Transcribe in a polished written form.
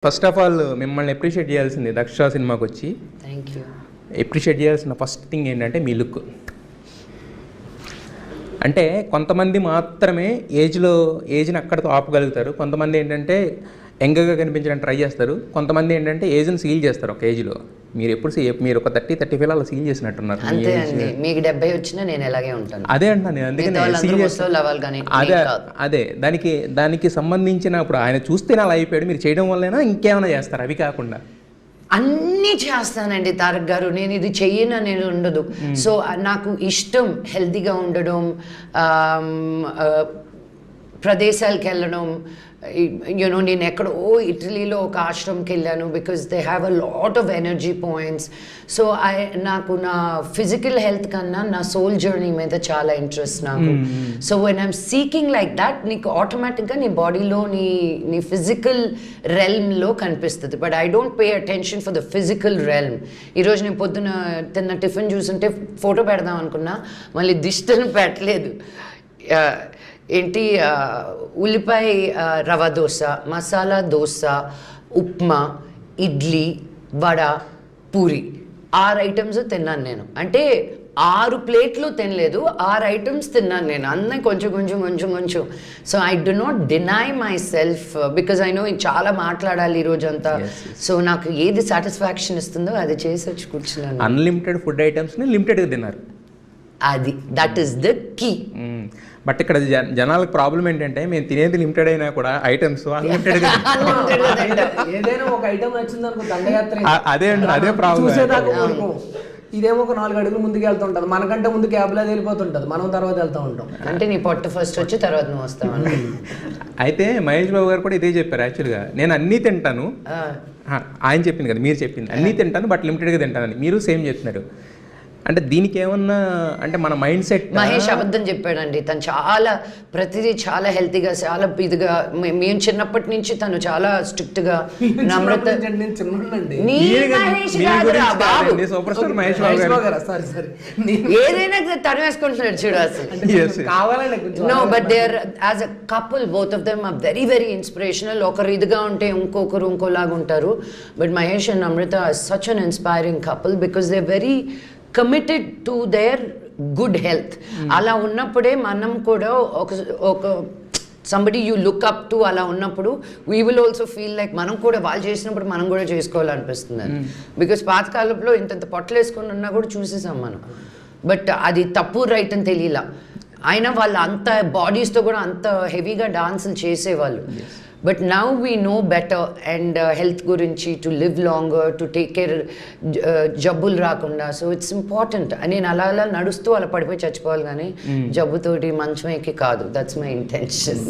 First of all మిమ్మల్ని appreciate చేయాల్సింది దక్ష సినిమాకి వచ్చి థ్యాంక్ యూ. అప్రిషియేట్ చేయాల్సిన ఫస్ట్ థింగ్ ఏంటంటే మీ లుక్. అంటే కొంతమంది మాత్రమే ఏజ్ని అక్కడితో ఆపగలుగుతారు. కొంతమంది ఏంటంటే యంగ్గా కనిపించడానికి ట్రై చేస్తారు. కొంతమంది ఏంటంటే ఏజ్ని సీల్ చేస్తారు ఒక ఏజ్లో. మీరు ఎప్పుడు మీరు ఒక 30-35 అలా సీల్ చేసినట్టున్నారు. అంతే అండి, మీకు 70 వచ్చినా నేను ఎలాగే ఉంటాను. అదే అంటాను నేను, అందుకని అదే దానికి సంబంధించిన ఇప్పుడు ఆయన చూస్తేనే అలా అయిపోయాడు. మీరు చేయడం వల్లైనా ఇంకేమైనా చేస్తారు అవి కాకుండా? అన్నీ చేస్తానండి తారక్ గారు, నేను ఇది చెయ్యను అనేది ఉండదు. సో నాకు ఇష్టం హెల్తీగా ఉండడం, ప్రదేశాలకు వెళ్ళడం. యూనో నేను ఎక్కడో ఇటలీలో ఒక ఆశ్రమంకి వెళ్ళాను because they have a lot of energy points. So నాకు నా ఫిజికల్ హెల్త్ కన్నా నా సోల్ జర్నీ మీద చాలా ఇంట్రెస్ట్ నాకు. So when I'm seeking like that, నీకు ఆటోమేటిక్గా నీ బాడీలో నీ ఫిజికల్ రెల్మ్లో కనిపిస్తుంది. But I don't pay attention for the physical realm. ఈరోజు నేను పొద్దున తిన్న టిఫిన్ చూస్తుంటే ఫోటో పెడదాం అనుకున్నా, మళ్ళీ దిష్టను పెట్టలేదు. ఏంటి ఉల్లిపాయ రవ దోశ, మసాలా దోశ, ఉప్మా, ఇడ్లీ, వడ, పూరి, 6 ఐటమ్స్ తిన్నాను నేను. అంటే 6 ప్లేట్లు తినలేదు, 6 ఐటమ్స్ తిన్నాను నేను. అన్నీ కొంచెం. So I do not deny my self because I know చాలా మాట్లాడాలి ఈరోజంతా. సో నాకు ఏది సాటిస్ఫాక్షన్ ఇస్తుందో అది చేసి వచ్చి కూర్చున్నాను. అన్లిమిటెడ్ ఫుడ్ ఐటమ్స్ని లిమిటెడ్గా తిన్నారు, అది that is the key. But ఇక్కడ జనాలకు ప్రాబ్లం ఏంటంటే మేము తినేది లిమిటెడ్ అయినా కూడా ఐటమ్స్ అన్లిమిటెడ్. ఏదైనా ఒక ఐటమ్ నచ్చింది అనుకో దండయాత్ర, అదే ప్రాబ్లం. ఇదేమో ఒక 4 అడుగులు ముందుకు వెళ్తూ ఉంటుంది, మనకంటే ముందు క్యాబ్లో వెళ్ళిపోతుంటుంది, మనం తర్వాత వెళ్తూ ఉంటాం. అంటే నీ పొట్ట ఫస్ట్ వచ్చి తర్వాత నువ్వు వస్తావు. అయితే మహేష్ బాబు గారు కూడా ఇదే చెప్పారు యాక్చువల్గా, నేను అన్నీ తింటాను. ఆయన చెప్పింది కదా, మీరు చెప్పింది అన్నీ తింటాను బట్ లిమిటెడ్గా తింటానని. మీరు సేమ్ చెప్తున్నారు. అంటే దీనికి ఏమన్నా అంటే మన మైండ్ సెట్. మహేష్ అబద్ధం చెప్పాడండి. తను చాలా ప్రతిదీ చాలా హెల్తీగా, చాలా ఇదిగా. మేము చిన్నప్పటి నుంచి తను చాలా స్ట్రిక్ట్ గా. నమ్రత ఏదైనా తను వేసుకుంటున్నాడు చూడు అసలు. No but they are as a couple both of them are very very inspirational. ఒకరు ఇదిగా ఉంటే ఇంకొకరు ఇంకోలాగా ఉంటారు. But Mahesh and Namrata are such an inspiring couple because they very committed to their good health. అలా ఉన్నప్పుడే మనం కూడా ఒక somebody you look up to అలా ఉన్నప్పుడు we will also feel like మనం కూడా వాళ్ళు చేసినప్పుడు మనం కూడా చేసుకోవాలనిపిస్తుంది. బికాస్ పాతకాలంలో ఇంత పొట్టలు వేసుకొని ఉన్నా కూడా చూసేసాం మనం. బట్ అది తప్పు రైట్ అని తెలియలా. అయినా వాళ్ళు అంత బాడీస్తో కూడా అంత హెవీగా డాన్సులు చేసేవాళ్ళు. But now we know better and health గురించి, to live longer, to take care, జబ్బులు రాకుండా. So it's important. నేను అలా నడుస్తూ అలా పడిపోయి చచ్చిపోవాలి కానీ జబ్బుతోటి మంచం ఎక్కి కాదు. That's my intention.